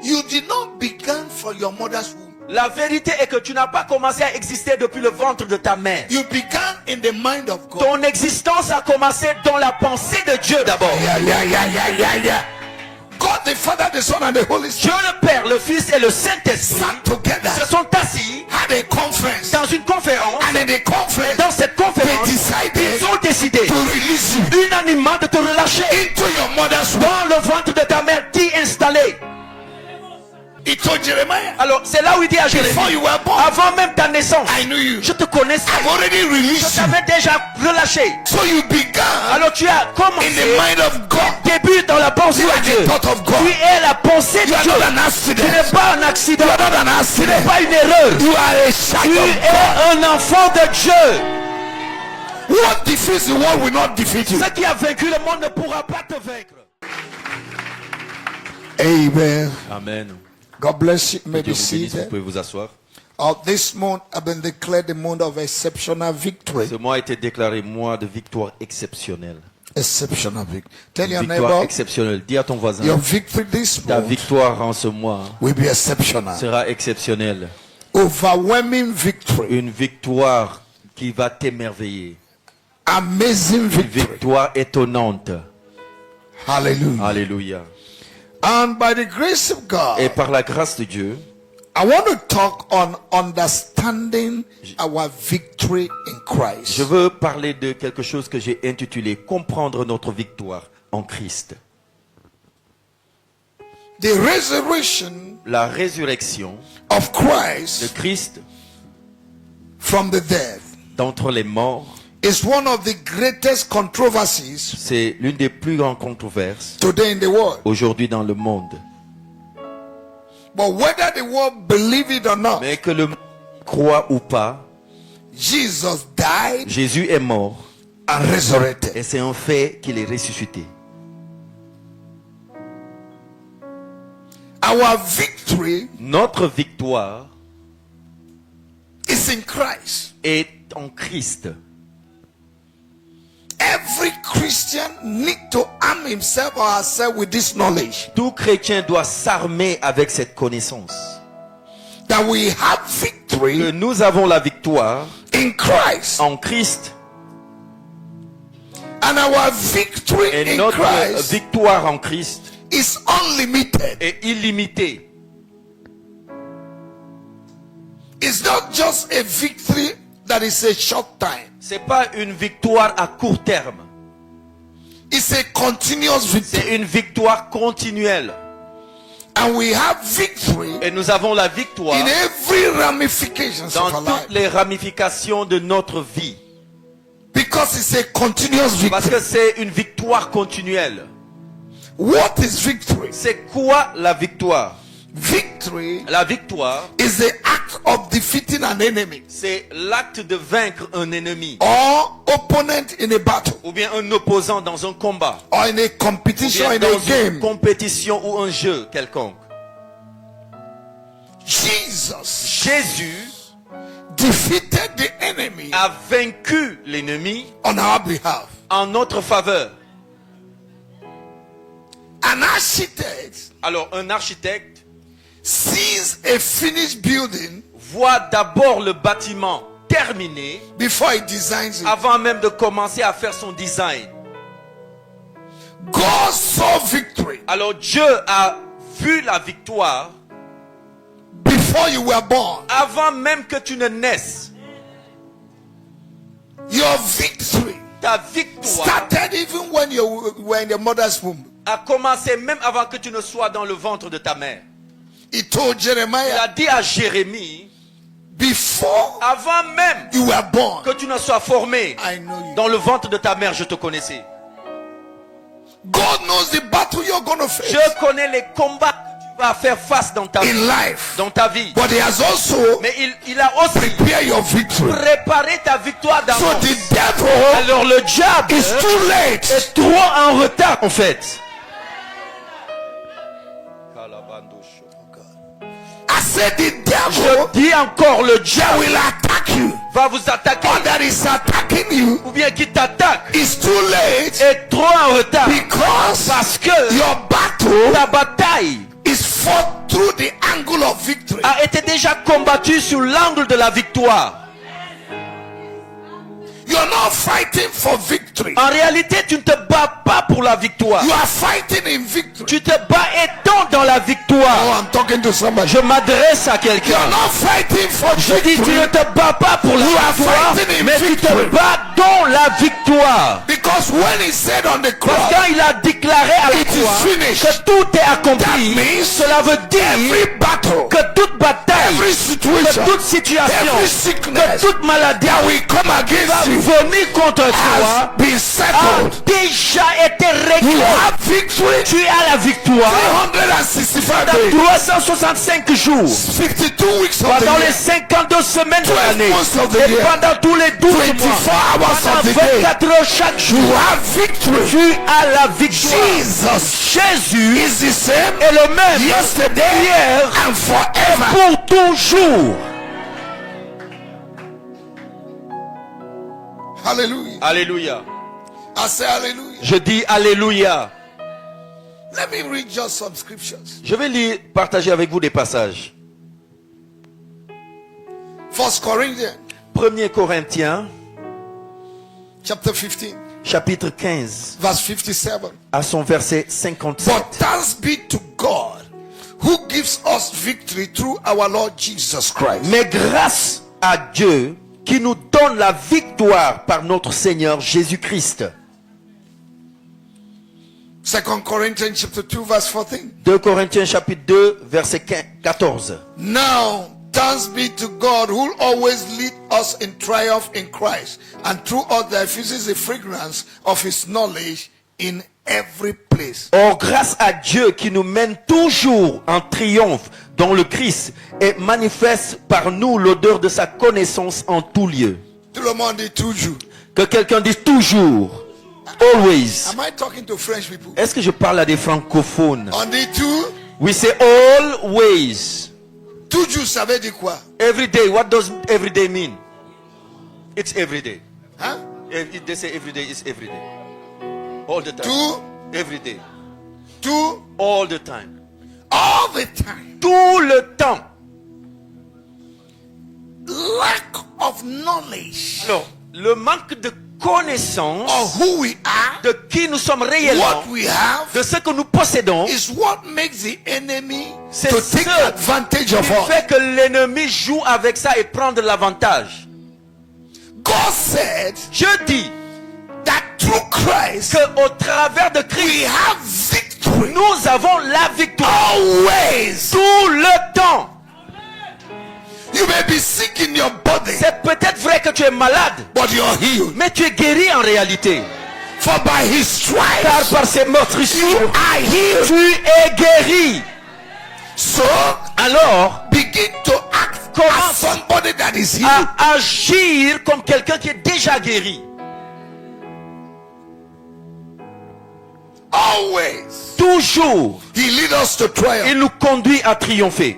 You did not begin from your mother's womb. La vérité est que tu n'as pas commencé à exister depuis le ventre de ta mère. You began in the mind of God. Ton existence a commencé dans la pensée de Dieu d'abord. Yeah. God the Father, the Son and the Holy Dieu Spirit le Père, le Fils et le Saint-Esprit sat together, se sont assis had a conference, dans une conférence. and in the conference Dans cette they conférence, decided ils ont décidé to release you unanimement de te relâcher into your mother's womb. dans le ventre de ta mère, t'y installer. He told Jeremiah, Alors c'est là où il dit à before Jérémie, you were born, avant même ta naissance, I knew you. je te connaissais, I've already je released you. t'avais déjà relâché. So you began Alors tu as in commencé, the mind of God. début dans la pensée You de are Dieu. the thought of God. Tu es la pensée You de are Dieu. not an Tu accident. n'es pas un accident, You are not an tu accident. n'es pas une erreur. You are a Tu child of God. es un enfant de Dieu. What defeats the world will not defeat you. Ce qui a vaincu le monde ne pourra pas te vaincre. Amen. Amen. God bless you. Que May Dieu be vous bénisse, vous seated. pouvez vous asseoir. This month have been declared the month of exceptional victory. Ce mois a été déclaré mois de victoire exceptionnelle. Exceptional victory. Tell your Victoire neighbor, exceptionnelle. Dis à ton voisin, your victory this ta month victoire en ce mois will be exceptional. sera exceptionnelle. Overwhelming victory. Une victoire qui va t'émerveiller. Amazing Une victory. victoire étonnante. Hallelujah. Alléluia. And by the grace of God, Et par la grâce de Dieu, I want to talk on understanding our victory in Christ. je veux parler de quelque chose que j'ai intitulé Comprendre notre victoire en Christ. The resurrection La résurrection of de Christ Christ from the dead d'entre les morts, is one of the greatest controversies c'est l'une des plus grandes controverses today in the world. aujourd'hui dans le monde. But whether the world believe it or not, Mais que le monde croit ou pas, Jesus died Jésus est mort and resurrected. et c'est un fait qu'il est ressuscité. Our victory Notre victoire is in Christ. est en Christ. Every Christian need to arm himself or herself with this knowledge Tout chrétien doit s'armer avec cette connaissance. that we have Que victory nous avons la victoire in Christ, en Christ and our victory et in notre Christ victoire en Christ is unlimited. est illimitée. It's not just a victory that is a short time. C'est pas une victoire à court terme. It's a continuous victory. C'est une victoire continuelle. And we have victory Et nous avons la victoire in every ramification dans of our life. toutes les ramifications de notre vie. Because it's a continuous Parce victory. que c'est une victoire continuelle. What is victory? C'est quoi la victoire? Victory La victoire, is the act of defeating an enemy c'est l'acte de vaincre un ennemi or opponent in a battle ou bien un opposant dans un combat or in a ou competition bien in dans a une game. compétition ou un jeu quelconque. Jesus Jésus defeated the enemy a vaincu l'ennemi on our behalf. en notre faveur. An architect Alors un architecte sees a finished building voit d'abord le bâtiment terminé before he designs it. avant même de commencer à faire son design. God saw victory Alors Dieu a vu la victoire before you were born. avant même que tu ne naisses. Your victory Ta victoire started even when you were in your mother's womb. a commencé même avant que tu ne sois dans le ventre de ta mère. He told Il Jeremiah, a dit à Jérémie, before avant même you were born, que tu ne sois formé I know you. dans le ventre de ta mère, je te connaissais. God knows the battle you're going to face Je connais les combats que tu vas faire face dans ta in vie. life. Dans ta vie. But he has also Mais il a aussi prepared your victory. préparé ta victoire So d'avance. the devil Alors le diable is too late. est trop en retard en fait. I said the Je devil dis encore, le diable will attack you. va vous attaquer Or that is attacking you ou bien qui t'attaque is too late est trop en retard because parce que your battle ta bataille is fought through through the angle of victory. a été déjà combattu sur l'angle de la victoire. You're not fighting for victory. En réalité, tu ne te bats pas pour la victoire. You are fighting in victory. Tu te bats étant dans la Oh, victoire. I'm talking to somebody. Je m'adresse à You're quelqu'un. not fighting for Je dis, tu victory ne te bats pas pour la You are victoire, fighting in mais tu te victory. bats dans la victoire. because when he said on the Parce cross, que quand il a déclaré à la It is croix finished. que tout est accompli, That means cela veut dire every battle, que toute bataille, every que situation, toute situation, every que sickness toute maladie that will come va against you venir contre has toi been a settled. déjà été You réglé. have victory. Tu as la victoire 365 dans days, 365 jours, 52 weeks of pendant the les year, 52 semaines de 12 l'année, months of the et year, pendant tous les 12 mois, 24 hours of pendant the day. 24 heures chaque jour, You have victory. tu as la victoire. Jesus Jésus is the same est le même yesterday hier and forever. pour toujours. Hallelujah. Alléluia. I say hallelujah. Je dis Alléluia. Let me read just some scriptures. Je vais partager avec vous des passages. 1 Corinthians 1er Corinthiens, chapter 15, chapitre 15, verse 57. à son verset But 57. thanks be to God who gives us victory through our Lord Jesus Christ. Mais grâce à Dieu qui nous donne la victoire par notre Seigneur Jésus-Christ. 2 Corinthians chapter 2 verse 14. 2 Corinthiens chapitre 2 verset 14. Now thanks be to God who always lead us in triumph in Christ, and through us diffuses the fragrance of his knowledge in every place. Or grâce à Dieu qui nous mène toujours en triomphe dans le Christ et manifeste par nous l'odeur de sa connaissance en tout lieu. Tout le monde dit toujours. Que quelqu'un dise toujours. Always. Am I talking to French people? Est-ce que je parle à des francophones? On dit tout. We say always. Toujours, ça veut dire quoi? Every day. What does every day mean? It's every day. Hein? If they say every day, it's every day. All the time. Tout. Every day. Tout. All the time. All the time. Tout le temps. Lack of knowledge Alors, le manque de connaissance of who we are, de qui nous sommes réellement, what we have, de ce que nous possédons, is what makes the enemy c'est to ce take advantage qui of us. fait que l'ennemi joue avec ça et prend de l'avantage. God said Je dis that through Christ qu'au travers de we Christ, have victory nous avons la victoire always. tout le temps. You may be sick in your body, C'est peut-être vrai que tu es malade, but you're healed. mais tu es guéri en réalité. For by his Car stripes par ses you meurtrissures, are healed. tu es guéri. So Alors, begin to act as commence somebody that is healed. à agir comme quelqu'un qui est déjà guéri. Always Toujours, he lead us to triumph. il nous conduit à triompher.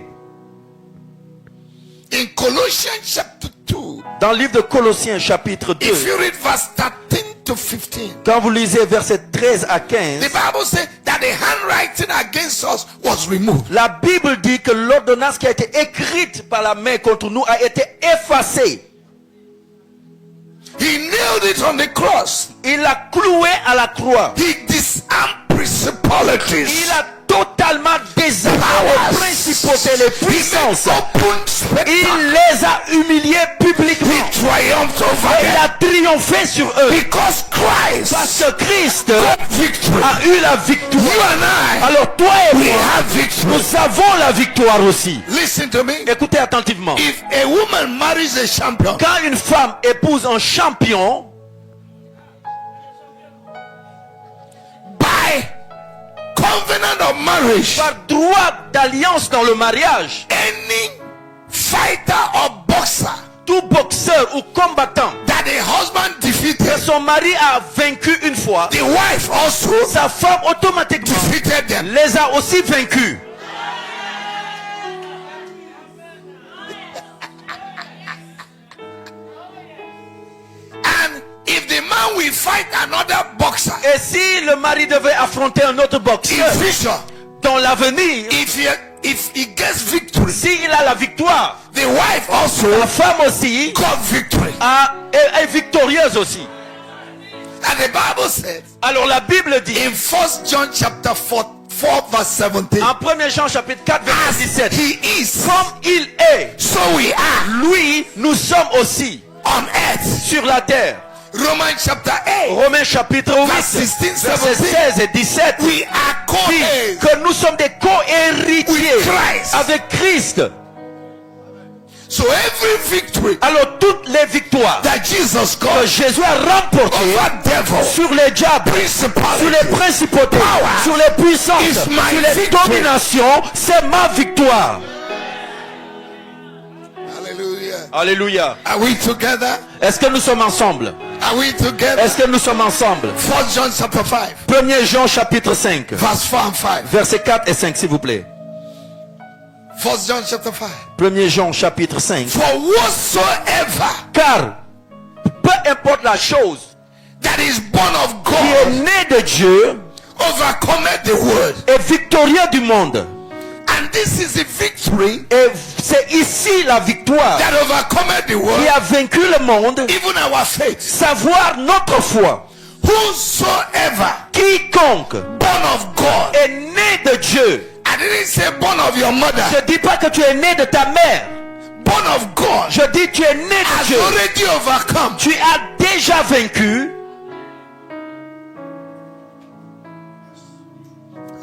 In Colossians chapter 2, Dans le livre de Colossiens chapitre 2, if you read verse 13 to 15, quand vous lisez versets 13 à the 15, Bible says that the handwriting against us was removed. la Bible dit que l'ordonnance qui a été écrite par la main contre nous a été effacée. He nailed it on the cross. Il l'a cloué à la croix. He disarmed principalities. Il a totalement désarmé les principautés, les puissances. Il les a humiliés publiquement. He triumphed over Et il them a triomphé sur eux. because Christ Parce que Christ got victory. a eu la victoire. You and I, Alors toi et we moi, have victory. nous avons la victoire aussi. Listen to me. Écoutez attentivement. If a woman marries a champion, Quand une femme épouse un champion, by covenant of marriage, par droit d'alliance dans le mariage, any fighter or boxer tout boxeur ou combattant that the husband que defeated, son mari a vaincu une fois, the wife also sa femme automatiquement defeated them. les a aussi vaincus. And if the man will fight another boxer Et si le mari devait affronter un autre in boxeur future, dans l'avenir, if he if he gets victory, s'il a la victoire, the wife also la femme aussi got victory. est victorieuse aussi. And the Bible said Alors la Bible dit in 1 John chapter 4 verse 17, en 1 Jean chapitre 4 as verset 17, he is, comme il est, so we are lui, nous sommes aussi on earth. sur la terre. Romans chapter 8 Romains chapitre 8, verse 16, versets 17, 16 et 17 we are dit co-heirs que nous sommes des co-héritiers with Christ. avec Christ. So every victory Alors toutes les victoires that Jesus que got Jésus a remportées over devil, sur les diables, sur principality, les principautés, power sur les puissances, is my sur les victory. dominations, c'est ma victoire. hallelujah. Alléluia. Are we together? Est-ce que nous sommes ensemble? Are we together? Est-ce que nous sommes ensemble? 1 John chapter 5 1er Jean chapitre 5, verse 4 and 5. versets 4 et 5 s'il vous plaît. 1 John chapter 5. 1er Jean chapitre 5. For whatsoever Car peu importe la chose that is born of qui est God née de Dieu overcometh the world. est victorieux du monde. And this is the victory Et c'est ici la victoire that overcometh the world, qui a vaincu le monde, even our faith. savoir notre foi. Whosoever Quiconque born of God, est né de Dieu, I didn't say born of your mother, je dis pas que tu es né de ta mère, born of God, je dis tu es né de has Dieu. already overcome. Tu as déjà vaincu.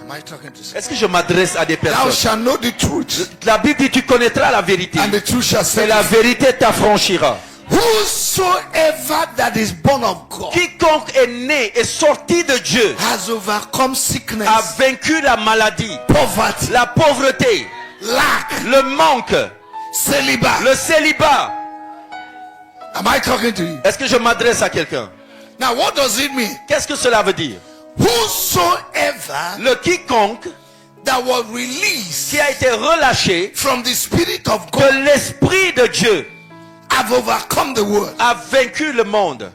Am I talking to Est-ce que je m'adresse à des Thou personnes? shalt know the truth, La Bible dit tu connaîtras la vérité and the truth shall et set la you free. vérité t'affranchira. Whosoever that is born of God Quiconque est né et sorti de Dieu has overcome a sickness, vaincu la maladie, poverty, la pauvreté, lack, le manque, celibacy. le célibat. Am I talking to you? Est-ce que je m'adresse à quelqu'un? Now, what does it mean? Qu'est-ce que cela veut dire? Whosoever Le quiconque that was released qui a été relâché from the Spirit of de God l'Esprit de Dieu have overcome the world. a vaincu le monde.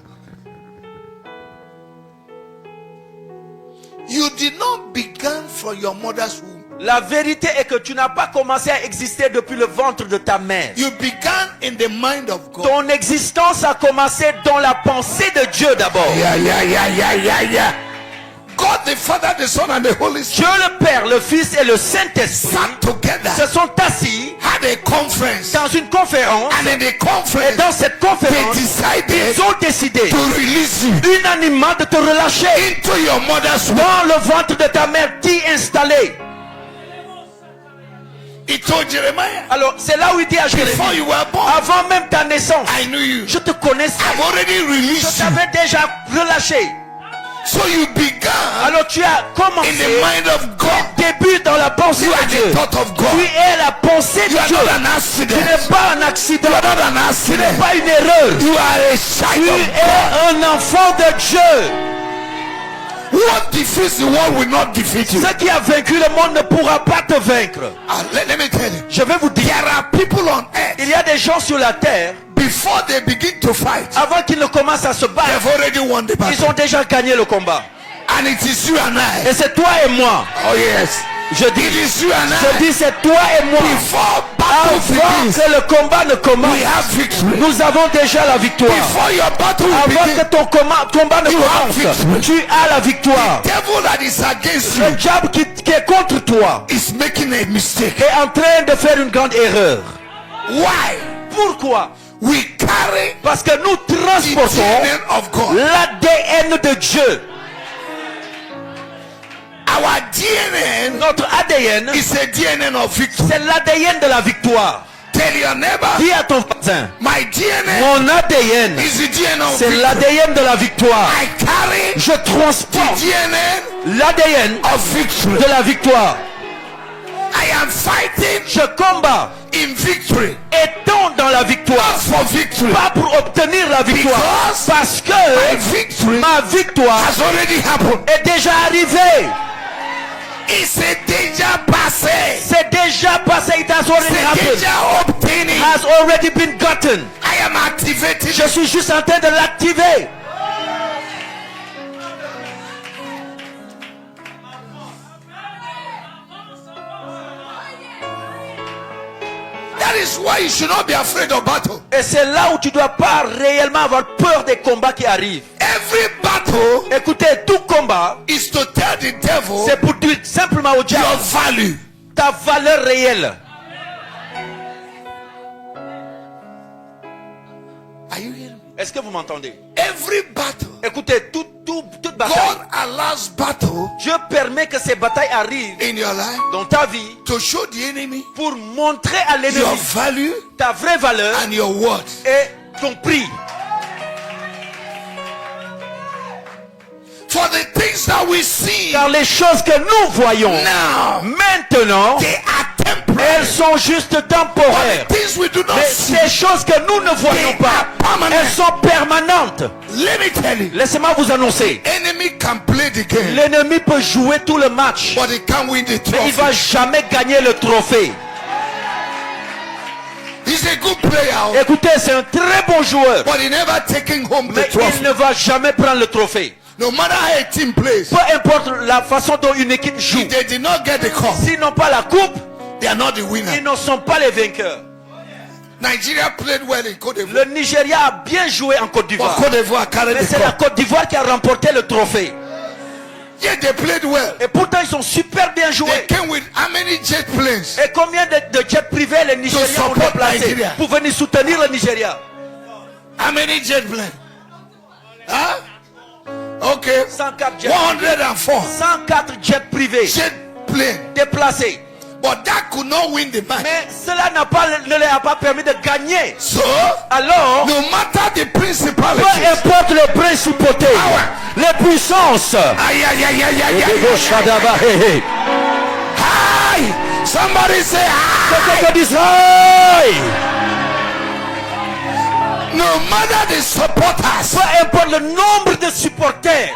You did not begin from your mother's womb. La vérité est que tu n'as pas commencé à exister depuis le ventre de ta mère. You began in the mind of God. Ton existence a commencé dans la pensée de Dieu d'abord. Yeah. God the Father, the Son, and the Holy Dieu Spirit le Père, le Fils et le Saint-Esprit sat together, se sont assis had a conference, dans une conférence and in the et conference, dans cette they conférence, decided ils ont décidé to release you unanimement de te relâcher into your mother's womb. dans le ventre de ta mère, t'y installer. He told Jeremiah, Alors c'est là où il dit à before Jérémie, you were born, avant même ta naissance, I knew you. je te connaissais, I've already je released you. t'avais déjà relâché. So you began Alors tu as in commencé, the mind of God. début dans la pensée You de are Dieu. the thought of God. Tu es la pensée You de are Dieu. not an Tu accident. n'es pas un accident, You are not an tu accident. n'es pas une erreur. You are a Tu child of God. es un enfant de Dieu. What defeats the world will not defeat you. Ce qui a vaincu le monde ne pourra pas te vaincre. Let me tell you. Je vais vous dire, There are people on earth, il y a des gens sur la terre, before they begin to fight, avant qu'ils ne commencent à se battre, they've already won the ils battle. ont déjà gagné le combat. And it is you and I. Et c'est toi et moi. Oh yes. Je It dis, is you and je I. dis c'est toi et moi. Before battle Avant begins, que le combat ne commence, we have victory. nous avons déjà la victoire. Before your battle will Avant begin, que ton combat ne You have commence, victory. tu as la victoire. devil that is against Le you diable qui est contre toi is making a mistake. est en train de faire une grande erreur. Why? Pourquoi? We carry Parce que nous the transportons DNA of God. l'ADN de Dieu. Our DNA Notre ADN, is a DNA of victory. c'est l'ADN de la victoire. Tell your neighbor, Dis à ton voisin, my DNA mon ADN, is the DNA of c'est victory. l'ADN de la victoire. I carry Je the transporte DNA l'ADN of victory. de la victoire. I am fighting Je combats in victory, étant dans la victoire, not for victory. pas pour obtenir la victoire, Because parce que my victory ma victoire has already happened. est déjà arrivée. It's déjà passé. C'est déjà passé. It has already C'est happened. déjà obtenu. Has already been gotten. I am activating. Je suis juste en train de l'activer. That is why you should not be afraid of battle. Et c'est là où tu dois pas réellement avoir peur des combats qui arrivent. Every battle Écoutez, tout combat, is to tell the devil c'est pour dire simplement au your diable value. ta valeur réelle. Are you hearing me? Est-ce que vous m'entendez? Every battle, Écoutez, toute bataille, God allows battle Dieu permet que ces batailles arrivent in your life dans ta vie to show the enemy pour montrer à your l'ennemi value ta vraie valeur and your worth. et ton prix. For the things that we see Car les choses que nous voyons now, maintenant, they are elles temporary. sont juste For temporaires. the things we do not Mais see, ces choses que nous ne voyons pas, elles sont permanentes. let me tell you, Laissez-moi vous annoncer. enemy can play the game, L'ennemi peut jouer tout le match, but he can't win the mais il va trophy. jamais gagner le trophée. He's a good player, Écoutez, c'est un très bon joueur, but he never taking home the mais il trophy. ne va jamais prendre le trophée. No matter how a team plays, Peu importe la façon dont une équipe joue, if they did not get the cup, s'ils n'ont pas la coupe, they are not the ils winner. ne sont pas les vainqueurs. Nigeria played well in Côte d'Ivoire, Le Nigeria a bien joué en Côte but d'Ivoire, Côte d'Ivoire carried mais the c'est la cup. Côte d'Ivoire qui a remporté le trophée. Yeah, they played well. Et pourtant, ils sont super bien They joués. came with how many jet planes? Et combien de jets privés les Nigériens ont support déplacés Nigeria. pour venir soutenir le Nigeria? How many jet planes? Huh? Okay. 104 jets. 104 104 jets privés jet planes. déplacés. But that could not win the match. Mais cela ne leur a pas permis de gagner. So, Alors, no matter the peu principalities, importe les principautés, les puissances. ay, ay, ay, ay, ay, ay, ay, ay. Hi! Somebody say hi! No matter the supporters Peu importe le nombre de supporters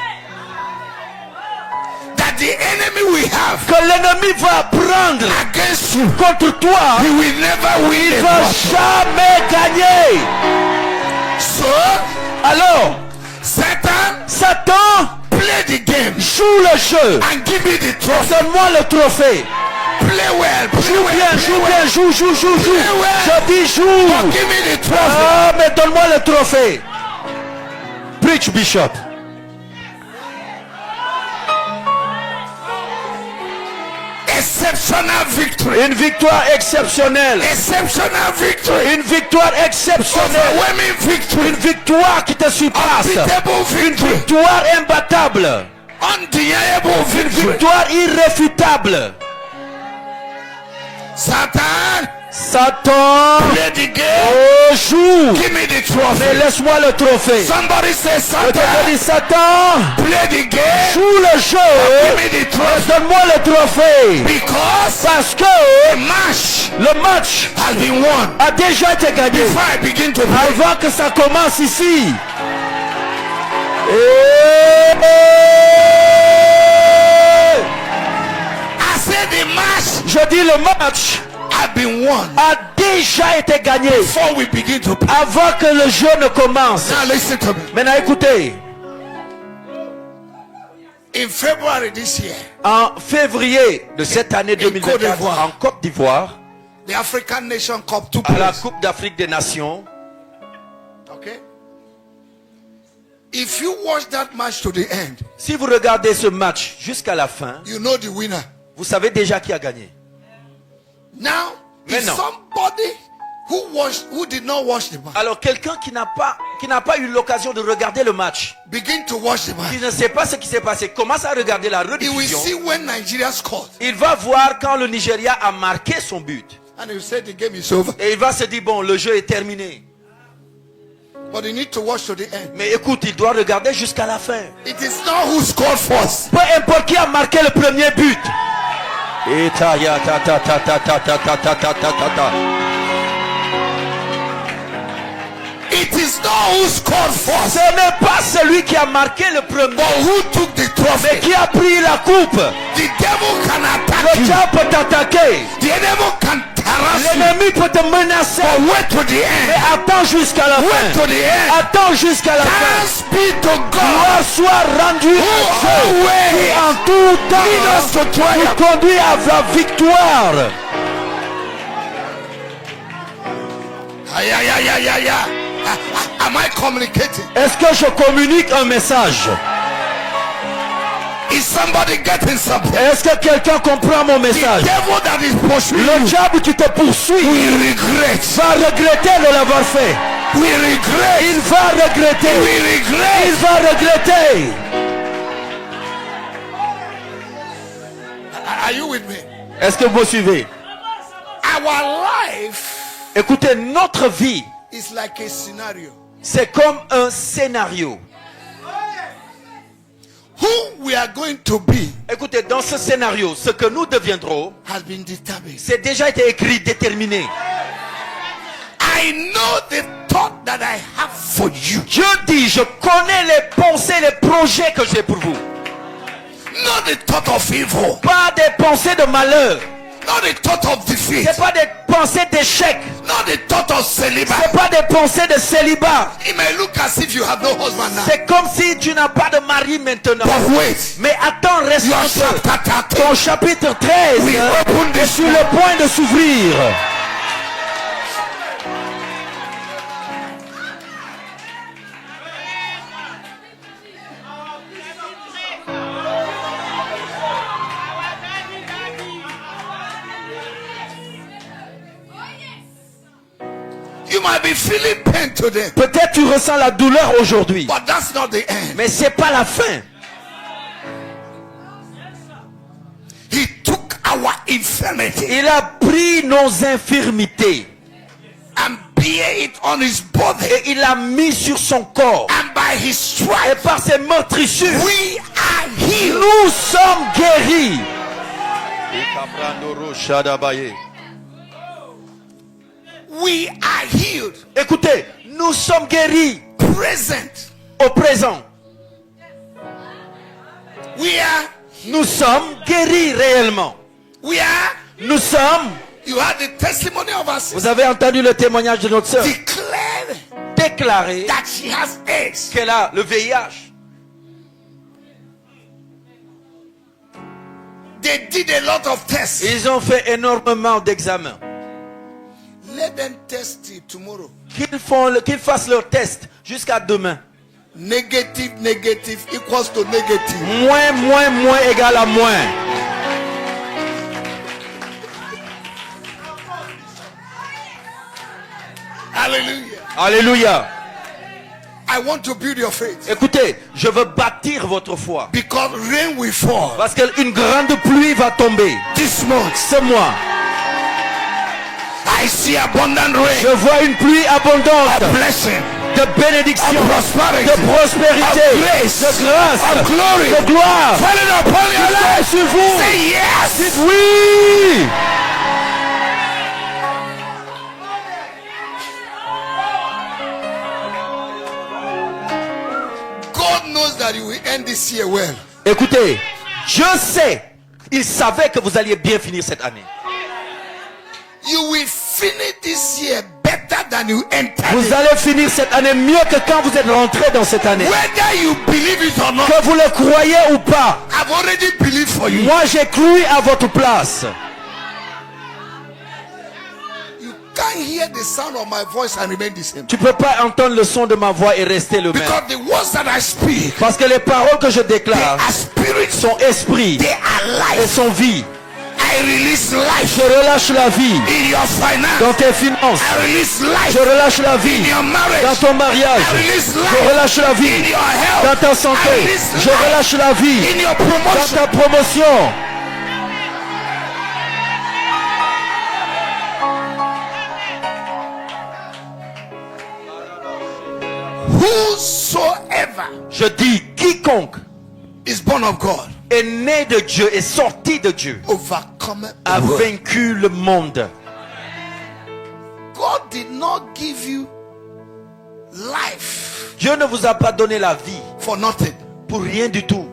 that the enemy will have que l'ennemi va prendre against you, contre toi, he will never win il a va battle. jamais gagner. So, Alors, Satan, Satan play the game joue le jeu. and give me the trophy. Donne-moi le trophée. Play well, play Joue well, bien, play joue well. bien, joue. Je dis joue. But give me the trophy. Ah, mais donne-moi le trophée. Preach, Bishop. Exceptional victory. Une victoire exceptionnelle. Exceptional victory. Une victoire exceptionnelle. Overwhelming victory. Une victoire qui te surpasse. Unbeatable victory. Victoire imbattable. Undeniable victory. Victoire irréfutable. Satan, Satan, play the game. oh, joue. Give me the Mais trophy. laisse-moi le trophée. Somebody say Quelqu'un Satan, dit Satan, play the game. joue le Give jeu. me the trophy. Donne-moi le trophée. Because Parce que the match le match has been won. a déjà été gagné. Before I begin to pray, Avant que ça commence ici. I said the match Je dis le match has been won. a déjà été gagné Before we begin to pray. avant que le jeu ne commence. Now listen to me. Maintenant écoutez, In February this year, en février de cette année Côte 2024 d'Ivoire. en Côte d'Ivoire, the African Nation Cup took à la place. Coupe d'Afrique des Nations, Okay. If you watch that match to the end, si vous regardez ce match jusqu'à la fin, you know the winner. vous savez déjà qui a gagné. Now, if Maintenant. somebody who did not watch the match Alors quelqu'un qui n'a pas eu l'occasion de regarder le match, begin to watch the match, qui ne sait pas ce qui s'est passé, commence à regarder la he will rediffusion, see when Nigeria scored, il va voir quand le Nigeria a marqué son but. and he will say the game is over. Et il va se dire, bon, le jeu est terminé. But you need to watch to the end. Mais écoute, il doit regarder jusqu'à la fin. It is not who scored first. Peu importe qui a marqué le premier but. Et ta ya ta ta ta ta ta ta ta ta ta ta ta. It is not who scored first, Ce n'est pas celui qui a marqué le premier, but who took the mais trophy. qui a pris la coupe. The devil can attack Le you. diable peut t'attaquer. The devil can harass you. L'ennemi peut te menacer. But wait to the Mais end. attends jusqu'à la Wait fin. to the end. Attends jusqu'à la fin. Thanks be to God Gloire soit rendue who à Dieu qui always en tout lead us to temps triumph. nous conduit à la victoire. Am I communicating? Est-ce que je communique un message? Is somebody getting something? Est-ce que quelqu'un comprend mon The message? devil that is pursuing Le you diable qui te poursuit will regret. va regretter de l'avoir fait. We regret. Il va regretter. We regret. Il va regretter. Are you with me? Est-ce que vous me suivez? Our life Écoutez, notre vie, is like a scenario. c'est comme un scénario. Who we are going to be Écoutez, dans ce scénario, ce que nous deviendrons, has been determined. c'est déjà été écrit, déterminé. I know the thought that I have for you. Dieu dit, je connais les pensées, les projets que j'ai pour vous. Not the thought of evil. Pas des pensées de malheur. Not the thought of defeat. C'est pas des pensées d'échec. Not the thought of celibacy. C'est pas des pensées de célibat. It may look as if you have no husband now. C'est comme si tu n'as pas de mari maintenant. But wait. Mais attends, reste Your un peu. chapter 13. Ton chapitre 13 We open est this sur le point de s'ouvrir. You might be feeling pain today. Peut-être tu ressens la douleur aujourd'hui. But that's not the end. Mais c'est pas la fin. He took our infirmity Il a pris nos infirmités. and bear it on his body. Et il l'a mis sur son corps. And by his Et stripes, par ses meurtrissures, we are healed. nous sommes guéris. We are healed. Écoutez, nous sommes guéris Present. au présent. We are. Nous sommes guéris réellement. We are. Nous sommes, You had the testimony of us vous avez entendu le témoignage de notre sœur, declared déclaré that she has AIDS. qu'elle a le VIH. They did a lot of tests. Ils ont fait énormément d'examens. Let them test it tomorrow. Qu'ils fassent leur test jusqu'à demain. Negative equals to negative. Moins égale à moins. Hallelujah. Alléluia. I want to build your faith. Écoutez, je veux bâtir votre foi. Because rain will fall Parce qu'une grande pluie va tomber this month. ce mois. I see abundant rain. Je vois une pluie abondante Blessing. de bénédiction, Of prosperity. de prospérité, Of grace. de grâce, Of glory. de gloire. Falling upon your Sois life. sur vous. Say yes. Dites oui. God knows that you will end this year well. Écoutez, je sais, il savait que vous alliez bien finir cette année. You will finish this year better than you entered Vous it. allez finir cette année mieux que quand vous êtes rentré dans cette année. Whether you believe it or not, Que vous le croyez ou pas, I've already believed for you. moi j'ai cru à votre place. You can't hear the sound of my voice and remain the same. Tu peux pas entendre le son de ma voix et rester le même. Because the words that I speak, Parce que les paroles que je they déclare are spirits, sont esprit they are et life. sont vie. I release life Je relâche la vie in your finance. dans tes finances. I release life Je relâche la in vie your marriage. dans ton mariage. I release Je life relâche la in vie your health. dans ta I santé. release Je life relâche la vie in your dans promotion. ta promotion. Whosoever Je dis, quiconque is born of God est né de Dieu, est sorti de Dieu, overcometh the a world. vaincu le monde. God did not give you life Dieu ne vous a pas donné la vie for nothing. pour rien du tout.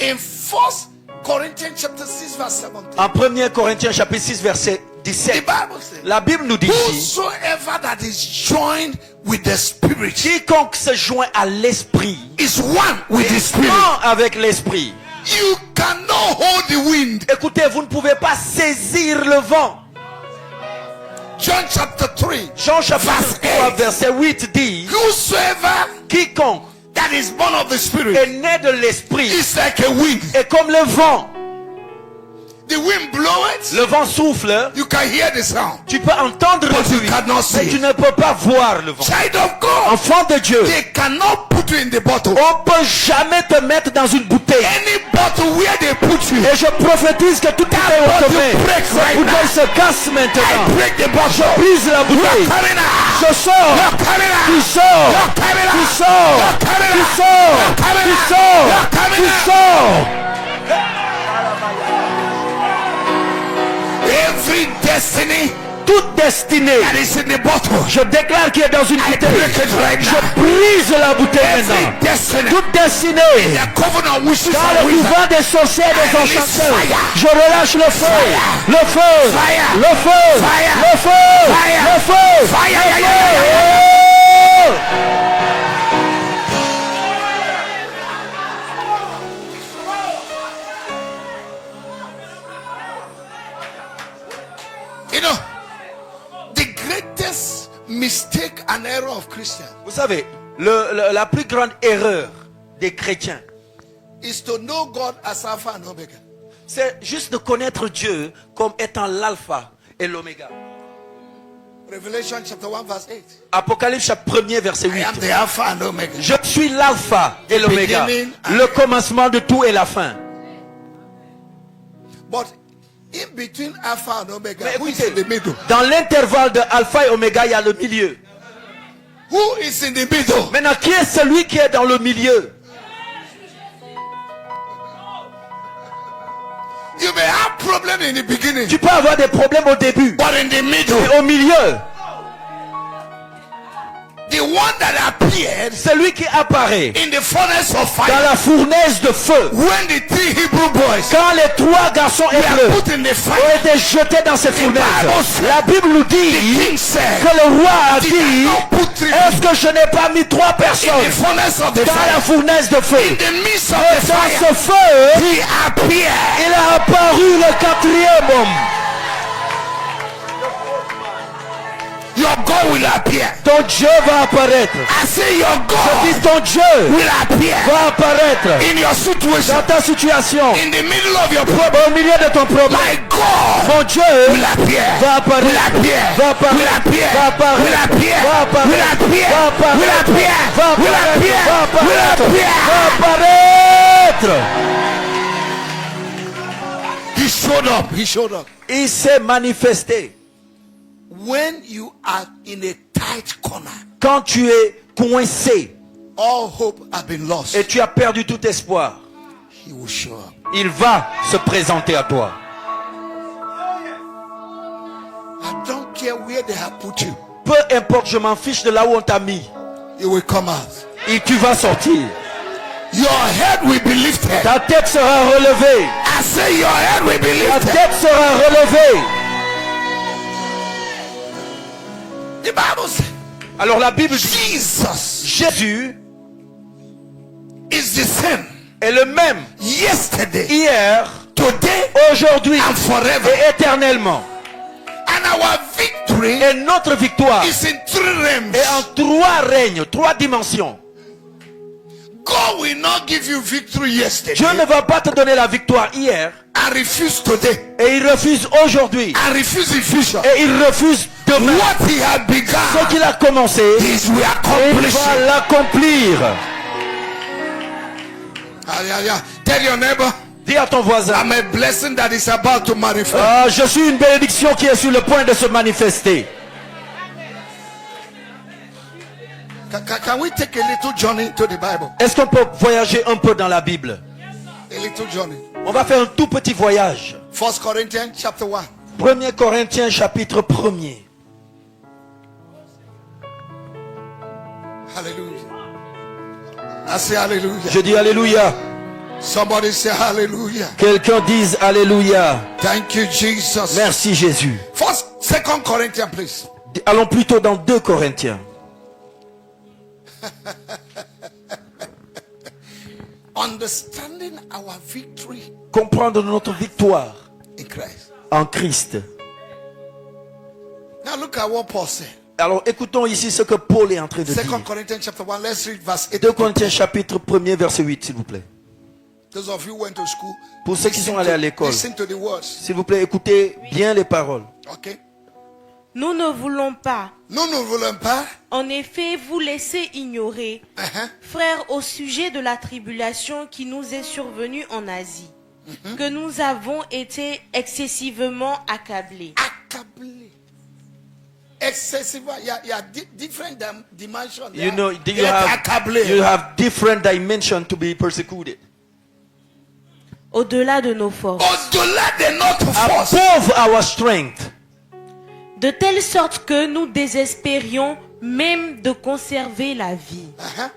In 1 Corinthians chapter 6 verse 17, En 1 Corinthiens chapitre 6 verset the 17, Bible says, la Bible nous dit ici, whosoever that is joined with the Spirit quiconque se joint à l'esprit is one with the est Spirit. un avec l'esprit. You cannot hold the wind. Écoutez, vous ne pouvez pas saisir le vent. John chapter 3. Jean chapitre Verse 3 8. verset 8 dit, Whosoever quiconque that is born of the Spirit est né de l'esprit is like a wind. est comme le vent. The wind blow it. Le vent souffle, You can hear the sound. tu peux entendre But le you bruit, cannot see mais tu it. ne peux pas voir le vent. Child of God. Enfant de Dieu, They cannot put you in the bottle. on peut jamais te mettre dans une bouteille. Any bottle where they put you. Et je prophétise que toute bouteille où on te met, cette bouteille se casse I maintenant. break the bottle. Brise la bouteille. Coming out. Je sors. You're coming out. Tu sors. You're coming Tu out. sors. You're coming Tu out. sors. You're coming Tu out. sors. You're coming Tu out. sors. Every destiny Toute destinée, that is in the bottle. je déclare qu'il est dans une I bouteille. break it right Je now. brise la bouteille Every maintenant. destiny. Toute destinée. The covenant wishes Dans and le wizards. couvent des sorciers et des release enchanteurs, fire. je relâche le feu. Le feu. Fire. Le feu. Fire. Le feu. Fire. Le feu. Fire. Le Yeah, feu. yeah, yeah, You know, the greatest mistake and error of Christians Vous savez, la plus grande erreur des chrétiens, is to know God as Alpha and Omega. c'est juste de connaître Dieu comme étant l'alpha et l'oméga. Revelation chapter 1 verse 8. Apocalypse chapitre 1er verset I 8. am the Alpha and Omega. Je suis l'alpha et l'oméga, beginning and le commencement de tout et la fin. But in between Alpha and Omega, Mais who is écoutez, in the middle? dans l'intervalle de alpha et oméga, il y a le milieu. Who is in the middle? Maintenant, qui est celui qui est dans le milieu? You may have problem in the beginning, Tu peux avoir des problèmes au début, but in the middle, mais au milieu, the one that appeared celui qui apparaît in the furnace of dans fire, la fournaise de feu, when the three Hebrew boys quand les trois garçons were hébreux put in the ont fire, été jetés dans ces fournaises, la Bible nous the dit king said, que le roi a did I dit, not put three est-ce que je n'ai pas mis trois in the personnes furnace of the dans la fire? fournaise de feu? In the midst of Et the dans fire, ce feu, he appeared. il a apparu le quatrième homme. Your God will appear. Ton Dieu va apparaître. I say your Je dis God ton Dieu will appear va apparaître in your situation, dans ta situation, in the middle of your problem. au milieu de ton problème. My God Mon Dieu will appear. va apparaître, Will appear. va apparaître, Will appear. va apparaître, Will appear. va apparaître, Will appear. va apparaître, Will appear. va Will apparaître, appear. va Will apparaître, appear. va apparaître. He showed up. He showed up. Il s'est manifesté. When you are in a tight corner, Quand tu es coincé all hope has been lost. et tu as perdu tout espoir, He will show up. il va se présenter à toi. I don't care where they have put you. Peu importe, je m'en fiche de là où on t'a mis. You will come out. Et tu vas sortir. Your head will be lifted. Ta tête sera relevée. I say your head will be Ta lifted. tête sera relevée. The Bible says Alors la Bible dit, Jesus Jésus is the same est le même yesterday, hier, today, aujourd'hui and forever. et éternellement. And our victory Et notre victoire is in three realms. est en trois règnes, trois dimensions. God will not give you victory yesterday Dieu ne va pas te donner la victoire hier and refuse today et il refuse aujourd'hui and refuse in future. et il refuse demain. What he had Ce begun, qu'il a commencé, he will il accomplish va it. l'accomplir. Tell your neighbor, Dis à ton voisin, I'm a blessing that is about to manifest. ah, je suis une bénédiction qui est sur le point de se manifester. Can we take a little journey into the Bible? Est-ce qu'on peut voyager un peu dans la Bible? A little journey. On va faire un tout petit voyage. 1 Corinthians chapter 1. 1 Corinthiens chapitre 1er. Hallelujah. I say hallelujah. Je dis Alléluia. Somebody say hallelujah. Quelqu'un dise Alléluia. Thank you, Jesus. Merci Jésus. Second Corinthians, please. Allons plutôt dans 2 Corinthiens. Understanding our victory Comprendre notre victoire in Christ. en Christ. Now look look at what Paul said. Alors écoutons ici ce que Paul est en train de 2 dire. Corinthians chapter 1, let's read verse 8. 2 Corinthiens chapitre 1er verset 8 s'il vous plaît. Those of you who went to school, Pour ceux qui sont allés à l'école. listen to the words. S'il vous plaît, écoutez bien les paroles. Okay? Nous ne voulons pas, Nous ne voulons pas. en effet, vous laisser ignorer, Uh-huh. frères, au sujet de la tribulation qui nous est survenue en Asie, que nous avons été excessivement accablés. Accablé. Excessive. Il y a different dimensions. You know, Être accablé. you have different dimensions to be persecuted. Au-delà de nos forces, Au-delà de notre force. Above our strength. de telle sorte que nous désespérions même de conserver la vie. Uh-huh.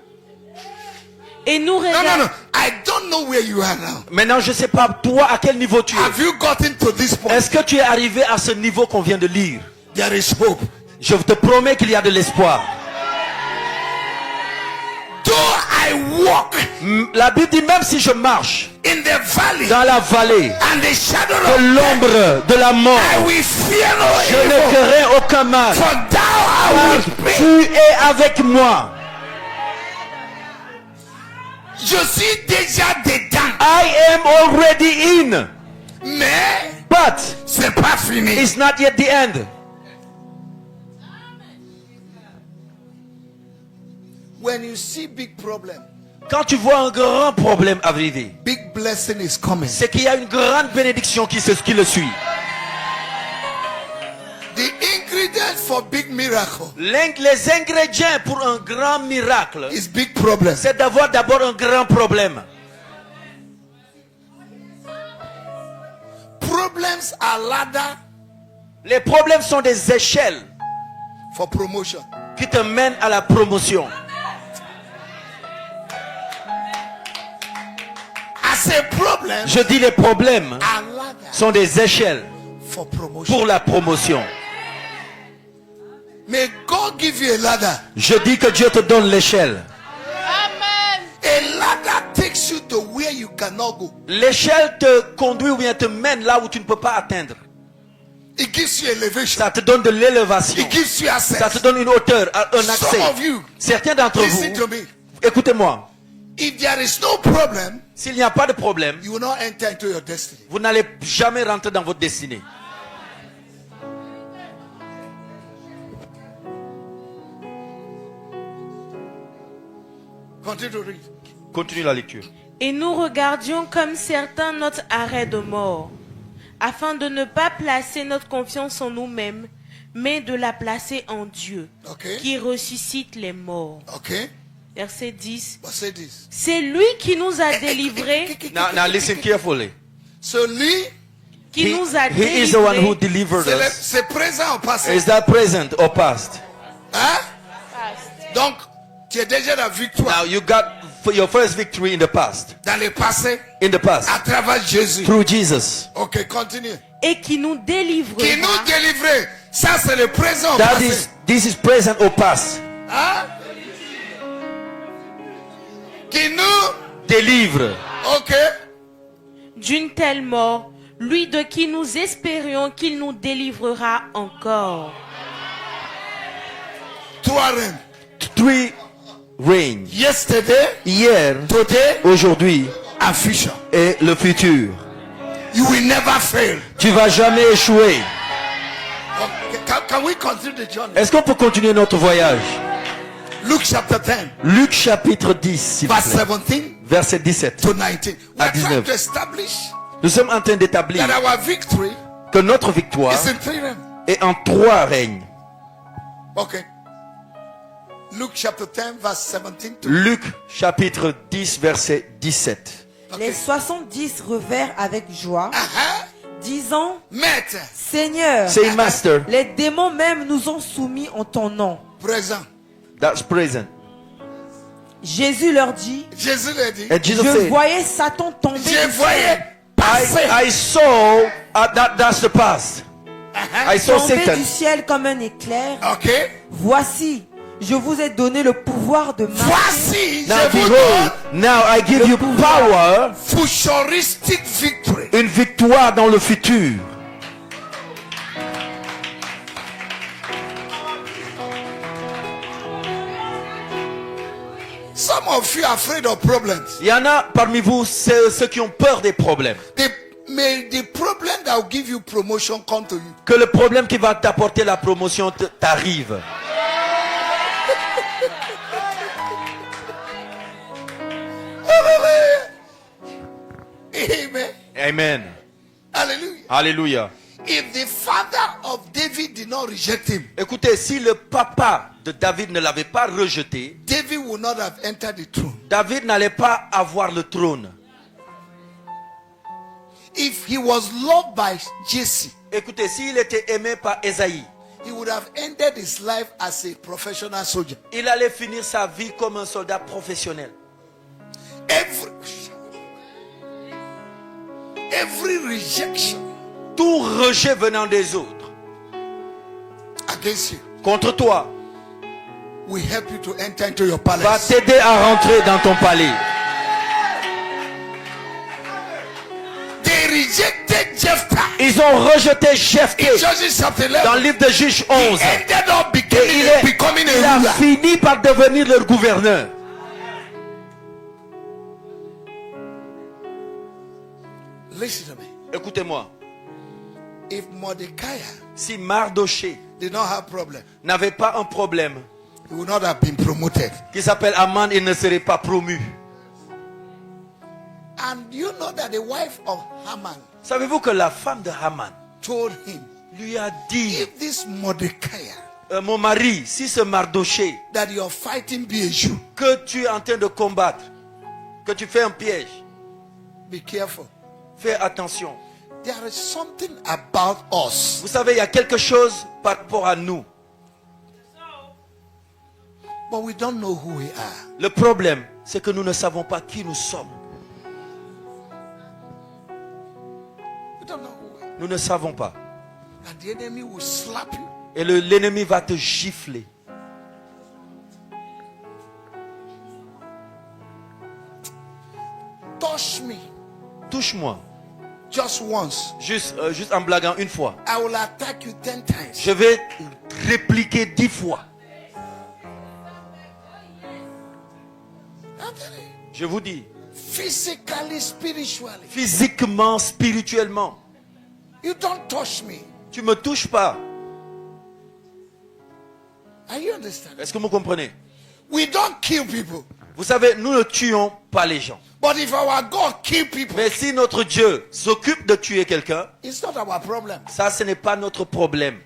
Et nous No. regardons. I don't know where you are now. Maintenant, je ne sais pas toi à quel niveau tu es. Have you gotten to this point? Est-ce que tu es arrivé à ce niveau qu'on vient de lire? There is hope. Je te promets qu'il y a de l'espoir. Though I walk La Bible dit même si je marche in the valley dans la vallée and the shadow de of death, l'ombre de la mort, I will fear no je ne evil. ferai aucun mal. For thou Car art with me. tu es avec moi. Je suis déjà dedans. I am already in. Mais But c'est pas fini. it's not yet the end. When you see big problem, Quand tu vois un grand problème arriver, big blessing is coming. c'est qu'il y a une grande bénédiction qui le suit. The ingredient for big miracle Les ingrédients pour un grand miracle, is big problem. c'est d'avoir d'abord un grand problème. Problems are ladder Les problèmes sont des échelles for promotion. qui te mènent à la promotion. I say problems Je dis les problèmes are ladder sont des échelles for promotion. pour la promotion. May God give you a ladder. Je dis que Dieu te donne l'échelle. A ladder takes you to where you cannot go. L'échelle te conduit ou bien te mène là où tu ne peux pas atteindre. It gives you elevation. Ça te donne de l'élévation. It gives you access. Ça te donne une hauteur, un accès. Some of you, Certains d'entre listen to vous, me. écoutez-moi, If there is no problem, s'il n'y a pas de problème, you will not enter into your destiny. vous n'allez jamais rentrer dans votre destinée. Continue to read. Continue la lecture. Et nous regardions comme certains notre arrêt de mort, afin de ne pas placer notre confiance en nous-mêmes, mais de la placer en Dieu, Okay. qui ressuscite les morts. Okay. Verset 10. But say this. C'est lui qui nous a délivrés, Now listen carefully. So lui, qui nous a He is the one who délivrés. delivered us. c'est présent au passé. Is that present or past? Hein? Donc, tu as déjà la victoire Now you got your first victory in the past. dans le passé In the past. à travers Jésus. Through Jesus. Ok, continue. Et qui nous délivrera. Qui nous délivrait. Ça, c'est le présent au That passé. this is present or past. Hein? Qui nous... Délivre. Ok. D'une telle mort, lui de qui nous espérions qu'il nous délivrera encore. Trois reines. Three reign. Yesterday, Hier, today, aujourd'hui and future. et le futur. You will never fail. Tu vas jamais échouer. Okay. Can we continue the journey? Est-ce qu'on peut continuer notre voyage? Luke chapter 10, Luc chapitre 10, s'il vous verse plaît. 17 Verset 17. to 19. We À are trying 19. to establish Nous sommes en train d'établir that our victory que notre victoire is in three realms. est en trois règnes. Okay. Luke chapter 10, verse 17 to Luc chapitre 10, verset 17. Les 70 revinrent avec joie, disant, Maître, Seigneur, Say, Master, les démons même nous ont soumis en ton nom. présent. that's present. Jésus leur dit, Jésus l'a dit. And Jesus je said, voyais Satan tomber Je du voyais ciel, passer. I saw, that's the past. I saw tomber Satan. du ciel comme un éclair. Ok. Voici, je vous ai donné le pouvoir de marcher Voici, Now je vous behold, donne now I give you power, futuristic victory. une victoire dans le futur. of you are afraid of problems. Il y en a parmi vous, ceux qui ont peur des problèmes. May the problem that will give you promotion come to you. Que le problème qui va t'apporter la promotion t'arrive. Amen. Amen. Hallelujah. Alléluia. If the father of David did not reject him, Écoutez, si le papa de David ne l'avait pas rejeté, David would not have entered the throne. David n'allait pas avoir le trône. If he was loved by Jesse, Écoutez, s'il était aimé par Ésaïe, he would have ended his life as a professional soldier. il allait finir sa vie comme un soldat professionnel. Every rejection Tout rejet venant des autres against you contre toi will help you to enter into your va palace. t'aider à rentrer dans ton palais. They rejected Jephthah. Ils ont rejeté Jephthé In Judges chapter 11, dans le livre de Juges 11. he ended up Et becoming il a a ruler. fini par devenir leur gouverneur. Listen to me. Écoutez-moi, If Mordecai si Mardoché did not have problem, n'avait pas un problème he would not have been promoted. qui s'appelle Aman, il ne serait pas promu. And you know that the wife of Haman Savez-vous que la femme de Haman told him, lui a dit, if this Mordecai mon mari, si ce Mardoché that you're fighting be a Jew, que tu es en train de combattre, que tu fais un piège, be careful. fais attention. There is something about us. Vous savez, il y a quelque chose par rapport à nous. But we don't know who we are. Le problème, c'est que nous ne savons pas qui nous sommes. We don't know who we are. Nous ne savons pas. And the enemy will slap you. Et l'ennemi va te gifler. Touch me Touche-moi. just once. Juste en blaguant une fois. I will attack you 10 times. Je vais répliquer 10 fois. I'm telling you. Je vous dis, Physically, spiritually. physiquement, spirituellement, You don't touch me. tu me touches pas. Are you understanding? Est-ce que vous comprenez? We don't kill people. Vous savez, nous ne tuons pas les gens. But if our God kill people, Mais si notre Dieu s'occupe de tuer quelqu'un, it's not our problem. ça, ce n'est pas notre problème.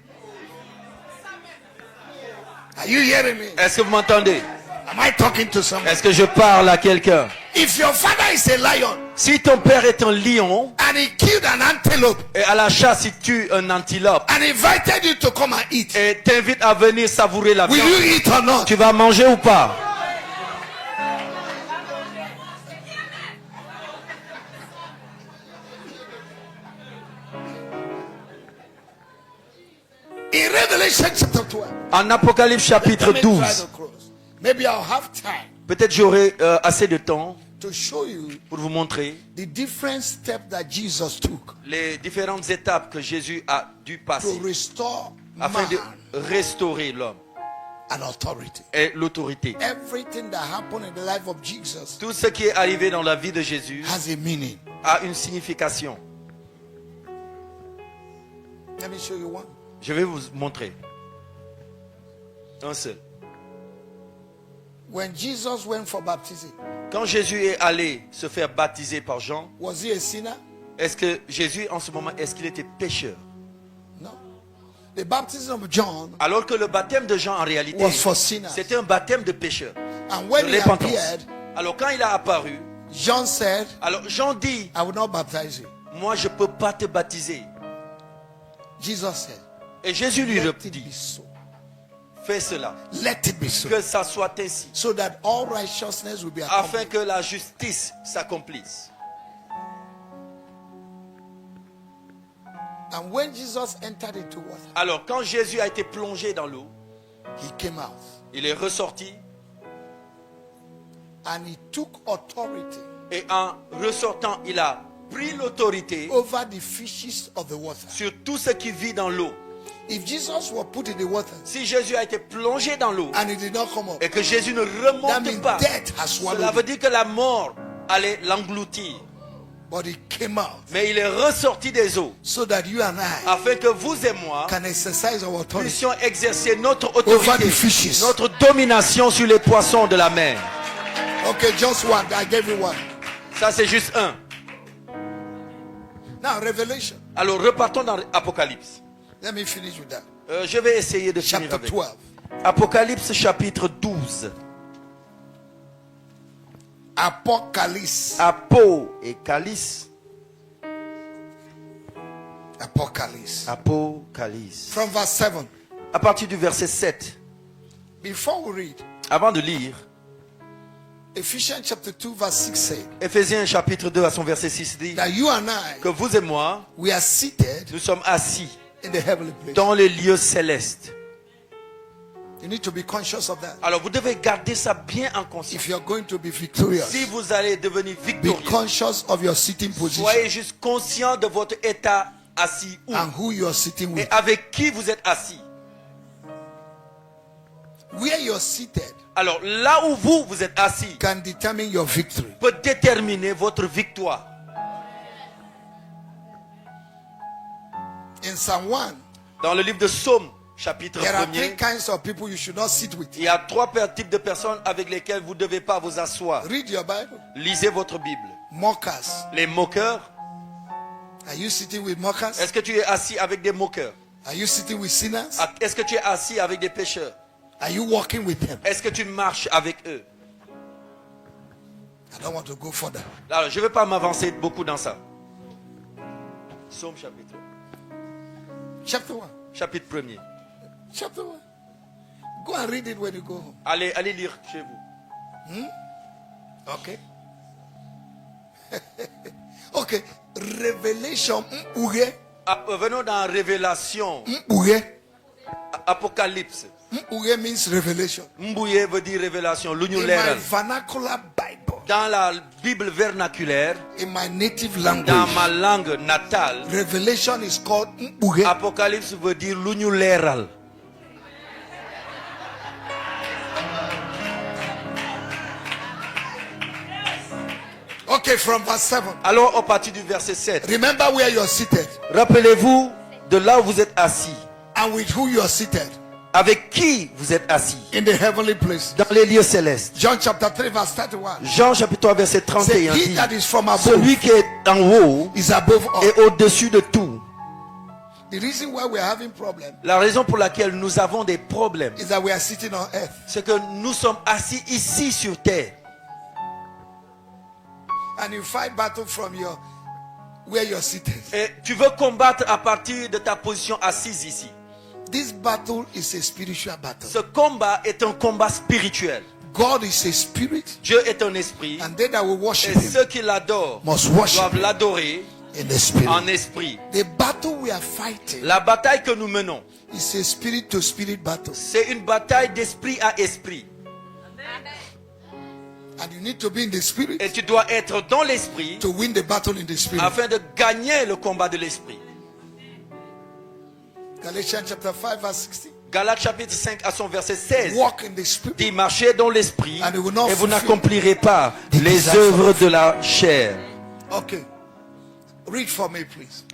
Are you hearing me? Est-ce que vous m'entendez? Am I talking to someone? Est-ce que je parle à quelqu'un? If your father is a lion Si ton père est un lion and he killed an antelope et à la chasse il tue un antilope and invited you to come and eat, et t'invite à venir savourer la will viande, you eat or not? tu vas manger ou pas? In Revelation chapter 12, En Apocalypse chapitre let me try 12, to close. Maybe I'll have time peut-être j'aurai assez de temps to show you pour vous montrer the different steps that Jesus took les différentes étapes que Jésus a dû to passer restore afin de man restaurer l'homme and authority. et l'autorité. Everything that happened in the life of Jesus Tout ce qui est arrivé dans la vie de Jésus has a meaning. a une signification. Let me show you one. Je vais vous montrer. Un seul. When Jesus went for baptism, Quand Jésus est allé se faire baptiser par Jean, was he a sinner? est-ce que Jésus en ce moment, est-ce qu'il était pécheur? No. The baptism of John Alors que le baptême de Jean en réalité, was for sinners. c'était un baptême de pécheur, And de when he repentance. appeared, Alors quand il a apparu, John said, alors Jean dit, I will not baptize you. moi je ne peux pas te baptiser. Jesus said, Et Jésus lui let it dit, be so. fais cela, Let it be so. que ça soit ainsi, So that all righteousness will be afin accomplished. que la justice s'accomplisse. And when Jesus entered into water, Alors quand Jésus a été plongé dans l'eau, he came out il est ressorti and he took authority et en ressortant, il a pris l'autorité over the fishes of the water. sur tout ce qui vit dans l'eau. If Jesus was put in the water Si Jésus a été plongé dans l'eau and he did not come up, et que Jésus ne that remonte means pas, death has cela swallowed veut him. dire que la mort allait l'engloutir. But he came out Mais il est ressorti des eaux so that you and I afin que vous et moi can exercise our authority. puissions exercer notre Over autorité, the fishes. notre domination sur les poissons de la mer. Okay, just one. I gave you one. Ça, c'est juste un. Now, Revelation. Alors, repartons dans Apocalypse. Let me finish with that. Je vais essayer de finir Chapter avec. 12. Apocalypse chapitre 12. Apocalypse. Apo et calice. Apocalypse. Apocalypse. From verse 7. À partir du verset 7. Before we read, Avant de lire, Ephesians chapter 2 verse 6 said Éphésiens chapitre 2 à son verset 6 dit that you and I, que vous et moi, we are seated nous sommes assis in the heavenly place. dans les lieux célestes. You need to be conscious of that. Alors vous devez garder ça bien en conscience. If you're going to be victorious, Si vous allez devenir be victorieux, conscious of your sitting position soyez juste conscient de votre état assis où and who you are sitting et with. avec qui vous êtes assis. Where you're seated Alors là où vous êtes assis can determine your victory. peut déterminer votre victoire. In Psalm 1, Dans le livre de Psaume, chapitre there are 1er, three kinds of people you should not sit with. il y a trois types de personnes avec lesquelles vous ne devez pas vous asseoir. Read your Bible. Lisez votre Bible. Mockers. Les moqueurs. Are you sitting with mockers? Est-ce que tu es assis avec des moqueurs? Are you sitting with sinners? Est-ce que tu es assis avec des pécheurs? Are you walking with them? Est-ce que tu marches avec eux? I don't want to go further. Alors, je ne vais pas m'avancer beaucoup dans ça. Psaume chapitre. Chapter 1. Chapitre 1er. Chapter 1. Go and read it when you go home. Allez lire chez vous. Okay. Okay. Revelation. Venons dans Révélation. Apocalypse. Means revelation. Mbouye veut dire révélation. In my L'union vernacular Bible, dans la Bible vernaculaire, in my native dans language, ma langue natale, revelation is called Mbuge. Apocalypse veut dire l'union. Okay, from verse 7. Alors, au partir du verset 7, Remember where you are seated rappelez-vous de là où vous êtes assis. and with who you are seated Avec qui vous êtes assis in the heavenly place. dans les lieux célestes. John chapter 3 verse 31. Jean chapitre 3 verset Say, 31 he dit: that is from above celui qui est en haut is above all. est au-dessus de tout. The reason why we are having problems La raison pour laquelle nous avons des problèmes, is that we are sitting on earth. c'est que nous sommes assis ici sur terre. And you fight battle from your where you're seated. Et tu veux combattre à partir de ta position assise ici. This battle is a spiritual battle. Ce combat est un combat spirituel. God is a spirit, Dieu est un esprit. and they that will worship Et him ceux qui l'adorent must worship doivent him l'adorer in the spirit. en esprit. The battle we are fighting La bataille que nous menons, is a spirit to spirit battle. c'est une bataille d'esprit à esprit. And you need to be in the spirit Et tu dois être dans l'esprit to win the battle in the spirit. afin de gagner le combat de l'esprit. Galatians chapter 5 verse 16. Galates chapitre 5 à son verset 16 Walk in the spirit. dit: marchez dans l'esprit And you will not et vous fulfill n'accomplirez pas the les desires œuvres of- de la chair. Okay. Read for me, please.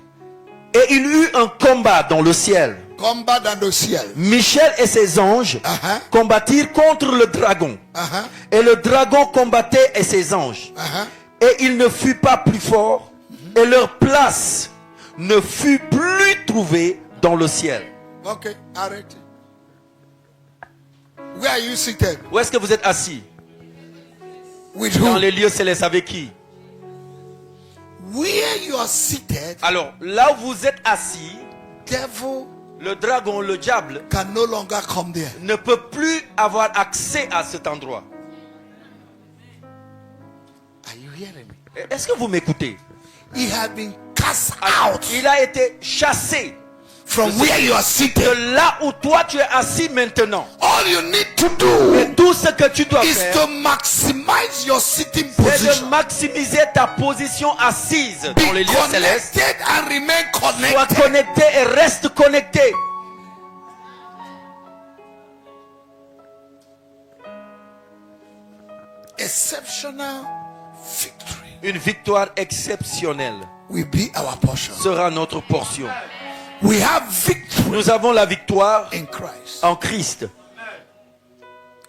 Et il eut un combat dans le ciel. Combat dans le ciel. Michel et ses anges Uh-huh. combattirent contre le dragon. Uh-huh. Et le dragon combattait et ses anges. Uh-huh. Et il ne fut pas plus fort. Et leur place ne fut plus trouvée dans le ciel. Okay. Arrête. Where are you seated? Où est-ce que vous êtes assis? With Dans who? les lieux célestes avec qui? Where you are seated, Alors, là où vous êtes assis, devil le dragon, le diable, can no longer come there. ne peut plus avoir accès à cet endroit. Are you hearing me? Est-ce que vous m'écoutez? He had been cast Alors, out il a été chassé from where you are de seated. là où toi tu es assis maintenant. All you need to do Et tout ce que tu dois is faire, to maximize your sitting c'est de position. maximiser ta position assise Be dans les lieux célestes. connected and remain Sois connected. connecté et reste connecté. exceptional victory Une victoire exceptionnelle will be our portion. sera notre portion. We have victory Nous avons la victoire in Christ. en Christ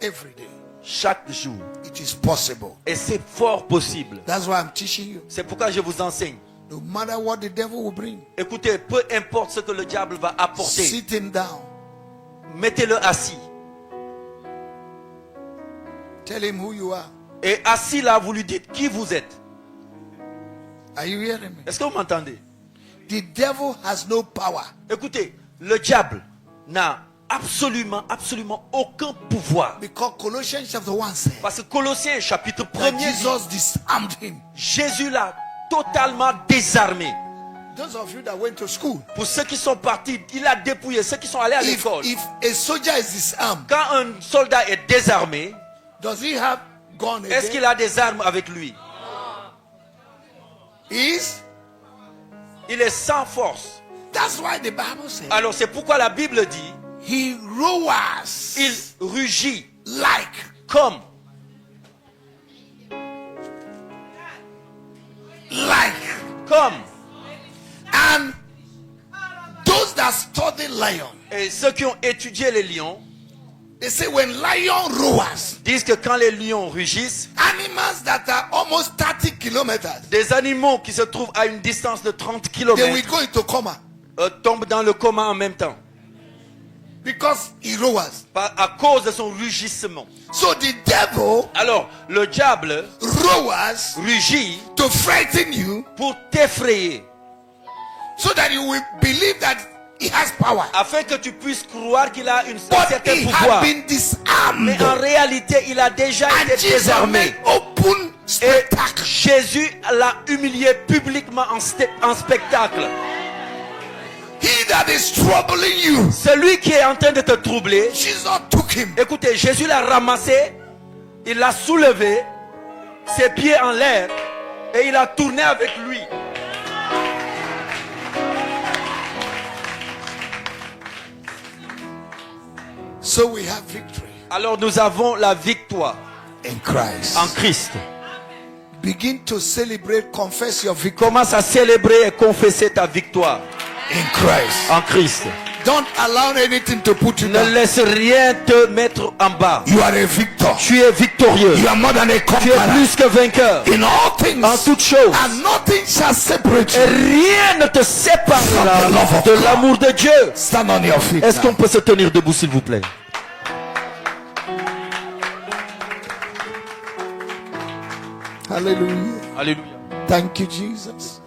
Every day. chaque jour. It is possible. Et c'est fort possible. That's why I'm teaching you. C'est pourquoi je vous enseigne. No matter what the devil will bring, Écoutez, peu importe ce que le diable va apporter, sit him down. mettez-le assis. Tell him who you are. Et assis là, vous lui dites qui vous êtes. Are you hearing me? Est-ce que vous m'entendez? The devil has no power. Écoutez, le diable n'a absolument aucun pouvoir. Because Colossians chapter 1 says Parce que Colossiens chapitre that 1er dit, Jesus disarmed him. Jésus l'a totalement désarmé. Those of you that went to school, Pour ceux qui sont partis, il a dépouillé. Ceux qui sont allés à if l'école. a soldier is disarmed, Quand un soldat est désarmé, does he have gun est-ce again? qu'il a des armes avec lui? Il est sans force. That's why the Bible says Alors c'est pourquoi la Bible dit, he roars il rugit like comme. and those that study lion, Et ceux qui ont étudié les lions they say when lion roars, disent que quand les lions rugissent, animals that are almost 30 kilometers, des animaux qui se trouvent à une distance de 30 they will km go into coma tombent dans le coma en même temps. because he roars. À cause de son rugissement. So the devil Alors, le diable roars rugit to frighten you pour t'effrayer, so that you will believe that he has power. afin que tu puisses croire qu'il a un But certain he pouvoir. has been disarmed. Mais en réalité, il a déjà And été Jesus désarmé. made open Et spectacle. Jésus l'a humilié publiquement en spectacle. He that is troubling you, Celui qui est en train de te troubler, Jesus took him. écoutez, Jésus l'a ramassé, il l'a soulevé, ses pieds en l'air, et il a tourné avec lui. So we have victory Alors nous avons la victoire in Christ. en Christ. Begin to celebrate, confess your victory Commence à célébrer et confesser ta victoire in Christ. en Christ. Don't allow anything to put you Ne down. laisse rien te mettre en bas. You are a victor. Tu es victorieux. You are more than a Tu es conqueror. plus que vainqueur In all things, en toutes choses. and nothing shall separate Et you. rien ne te séparera de l'amour de Dieu. Stand on your feet. Est-ce now. qu'on peut se tenir debout, s'il vous plaît? Hallelujah. Alléluia. Thank you, Jesus.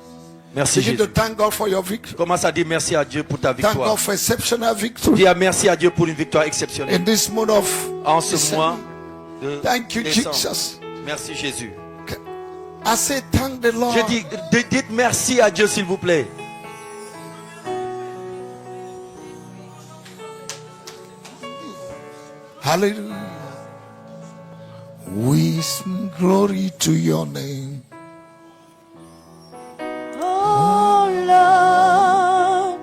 Merci Begin to Jésus. thank God for your victory. Commence à dire merci à Dieu pour ta Thank victoire. God for exceptional victory Dis merci à Dieu pour une victoire exceptionnelle. in this month of En ce December. mois de Thank you, décembre. Jesus. Merci Jésus. I say thank the Lord. Je dis, dites merci à Dieu, s'il vous plaît. Hallelujah. We sing glory to your name. Oh Lord,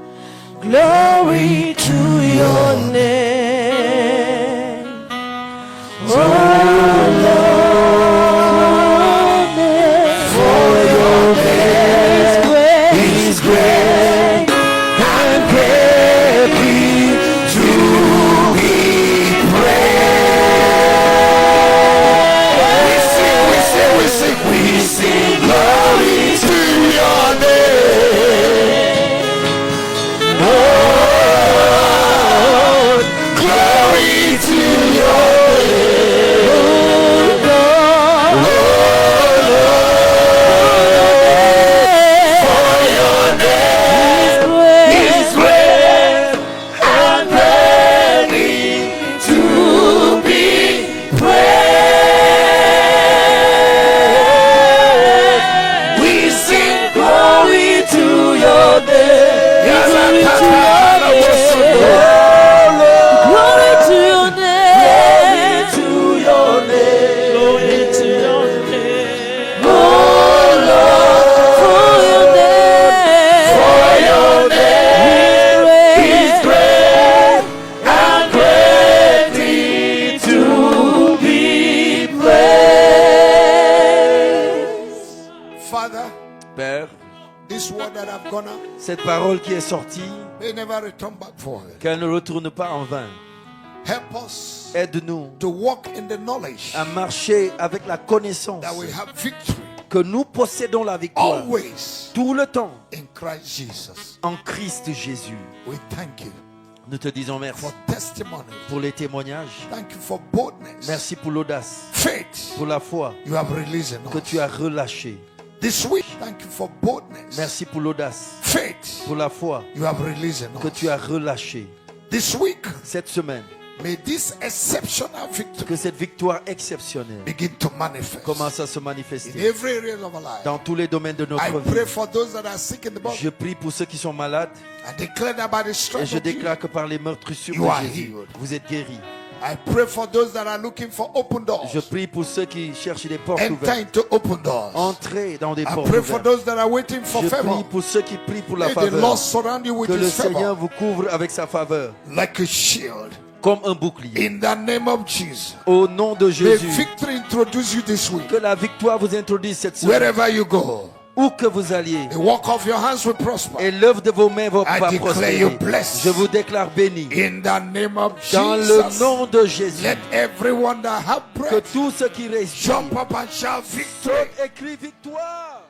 glory to your name. Oh Lord, for your name is great and greatly to be praised. We sing, we sing, we sing. that have gone out Cette parole qui est sortie, may never return back for her. qu'elle ne retourne pas en vain. Help us Aide-nous to walk in the knowledge à marcher avec la connaissance that we have victory que nous possédons la victoire always tout le temps in Christ Jesus. en Christ Jésus. We thank you Nous te disons merci for testimony. pour les témoignages. Thank you for boldness. Merci pour l'audace, Faith pour la foi you have released in que us. tu as relâchée. This week, thank you for boldness. Merci pour l'audace, Faith pour la foi you have released in que us. tu as relâchée. This week, Cette semaine, may this exceptional victory que cette victoire exceptionnelle begin to manifest commence à se in manifester every area of our life. dans tous les domaines de I notre pray vie. for those that are sick in the body. Je prie pour ceux qui sont malades I declare that by the et strength je of Jesus. déclare que par les meurtrissures You are de Jésus, healed. vous êtes guéris. I pray for those that are looking for open doors. Je prie pour ceux qui cherchent des portes Enter ouvertes. into open doors. Entrez dans des I portes pray for ouvertes. those that are waiting for Je prie favor. pour ceux qui prient pour la May the Lord faveur. surround you with Que le his Seigneur favor vous couvre avec sa faveur, like a shield. comme un bouclier. In the name of Jesus. Au nom de May Jésus, victory introduce you this week. que la victoire vous introduise cette semaine. Wherever you go, Où que vous alliez, the work of your hands will prosper. et l'œuvre de vos mains va I declare prospérer. you blessed. Je vous déclare béni. In the name of Dans le Jesus. nom de Jésus, Let everyone that have que breath tous ceux qui respirent jump up and shout victory. sautent et crient victoire.